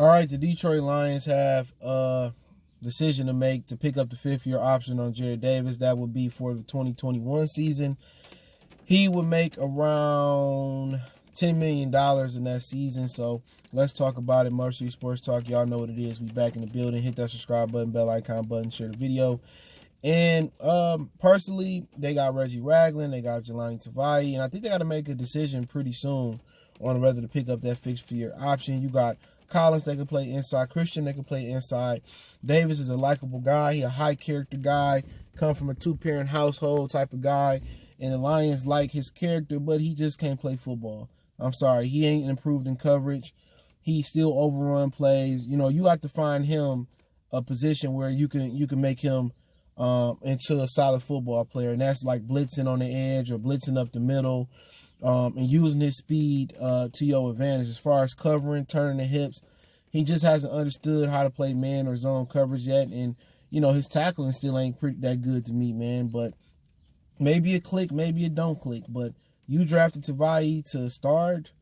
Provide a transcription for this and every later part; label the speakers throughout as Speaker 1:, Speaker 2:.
Speaker 1: All right, the Detroit Lions have a decision to make to pick up the fifth-year option on Jarrad Davis. That would be for the 2021 season. He would make around $10 million in that season. So let's talk about it. Mercy Sports Talk. Y'all know what it is. We back in the building. Hit that subscribe button, bell icon button, share the video. And personally, they got Reggie Ragland, they got Jelani Tavai, and I think they got to make a decision pretty soon on whether to pick up that fifth-year option. You got Collins, they can play inside. Christian, they can play inside. Davis is a likable guy. He a high-character guy, come from a two-parent household type of guy, and the Lions like his character, but he just can't play football. I'm sorry, he ain't improved in coverage. He still overrun plays. You know, you have to find him a position where you can make him into a solid football player, and that's like blitzing on the edge or blitzing up the middle, and using his speed to your advantage. As far as covering, turning the hips, he just hasn't understood how to play man or zone coverage yet, and you know his tackling still ain't that good to me, man. But maybe it click, maybe it don't click. But you drafted Tavai to start.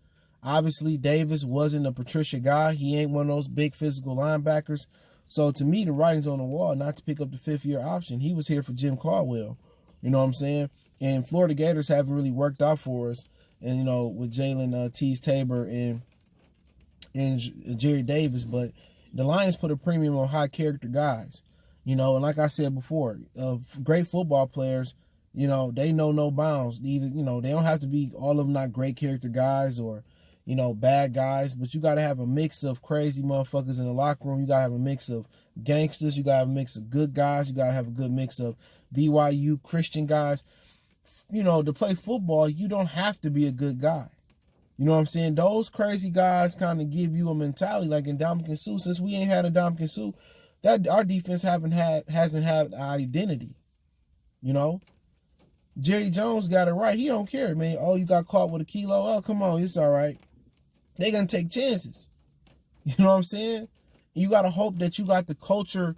Speaker 1: Obviously, Davis wasn't a Patricia guy. He ain't one of those big physical linebackers. So to me, the writing's on the wall not to pick up the fifth-year option. He was here for Jim Caldwell. You know what I'm saying? And Florida Gators haven't really worked out for us. And, you know, with Jalen Tease-Tabor and Jarrad Davis. But the Lions put a premium on high-character guys. You know, and like I said before, great football players, you know, they know no bounds. Either, you know, they don't have to be all of them not great character guys or, you know, bad guys, but you got to have a mix of crazy motherfuckers in the locker room. You got to have a mix of gangsters. You got to have a mix of good guys. You got to have a good mix of BYU Christian guys. You know, to play football, you don't have to be a good guy. You know what I'm saying? Those crazy guys kind of give you a mentality like in Dominican Sue. Since we ain't had a Dominican Sue, that our defense hasn't had an identity. You know? Jerry Jones got it right. He don't care, man. Oh, you got caught with a kilo. Oh, come on. It's all right. They're going to take chances. You know what I'm saying? You got to hope that you got the culture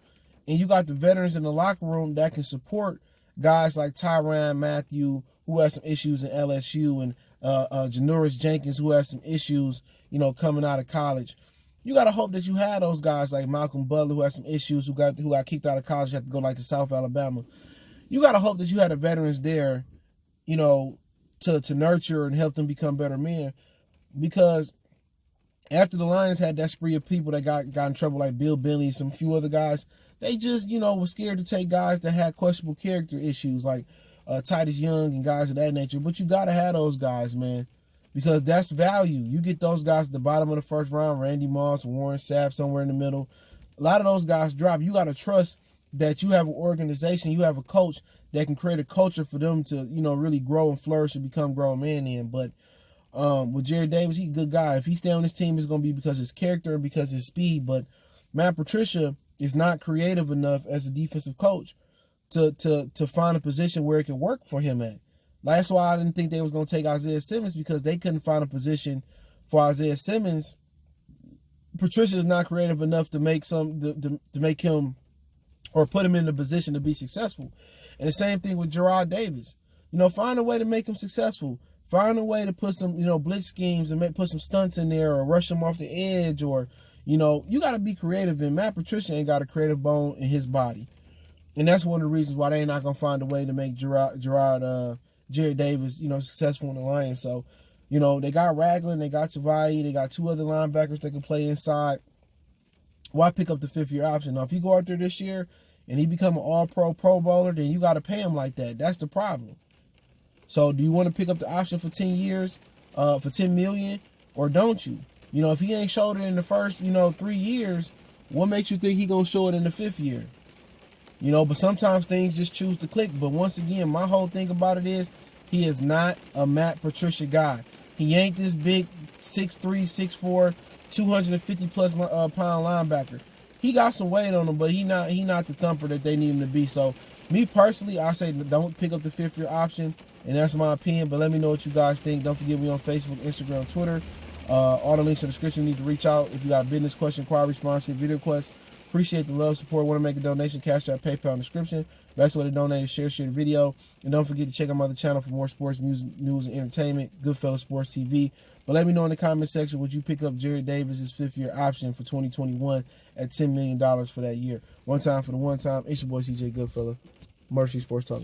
Speaker 1: and you got the veterans in the locker room that can support guys like Tyrann Mathieu, who has some issues in LSU, and Janoris Jenkins, who has some issues, you know, coming out of college. You got to hope that you had those guys like Malcolm Butler, who has some issues, who got kicked out of college, had to go like to South Alabama. You got to hope that you had the veterans there, you know, to nurture and help them become better men. Because after the Lions had that spree of people that got in trouble, like Bill Bentley, some few other guys, they just, you know, were scared to take guys that had questionable character issues, like Titus Young and guys of that nature. But you got to have those guys, man, because that's value. You get those guys at the bottom of the first round, Randy Moss, Warren Sapp, somewhere in the middle. A lot of those guys drop. You got to trust that you have an organization, you have a coach that can create a culture for them to, you know, really grow and flourish and become grown men in. But with Jarrad Davis, he's a good guy. If he stay on this team, it's going to be because of his character and because of his speed. But Matt Patricia is not creative enough as a defensive coach to find a position where it can work for him at. That's why I didn't think they was going to take Isaiah Simmons, because they couldn't find a position for Isaiah Simmons. Patricia is not creative enough to make to make him or put him in a position to be successful. And the same thing with Jarrad Davis. You know, find a way to make him successful. Find a way to put some, you know, blitz schemes and put some stunts in there or rush him off the edge, or, you know, you got to be creative. And Matt Patricia ain't got a creative bone in his body. And that's one of the reasons why they ain't not going to find a way to make Jarrad Davis, you know, successful in the Lions. So, you know, they got Ragland, they got Tavai, they got two other linebackers that can play inside. Why pick up the fifth-year option? Now, if you go out there this year and he become an all-pro Pro Bowler, then you got to pay him like that. That's the problem. So do you want to pick up the option for 10 years, for $10 million, or don't you? You know, if he ain't showed it in the first, you know, 3 years, what makes you think he going to show it in the fifth year? You know, but sometimes things just choose to click. But once again, my whole thing about it is he is not a Matt Patricia guy. He ain't this big 6'3", 6'4", 250-plus pound linebacker. He got some weight on him, but he not the thumper that they need him to be. So, me personally, I say don't pick up the fifth-year option, and that's my opinion. But let me know what you guys think. Don't forget me on Facebook, Instagram, Twitter. All the links in the description. You need to reach out if you got a business question, inquiry, response, video request, Appreciate the love, support. Want to make a donation? Cash App, PayPal in the description. Best way to donate is share the video. And don't forget to check out my other channel for more sports, music, news, and entertainment. Goodfellas Sports TV. But let me know in the comment section, would you pick up Jarrad Davis' 5th-year option for 2021 at $10 million for that year? One time for the one time. It's your boy CJ Goodfella. Mercy Sports Talk.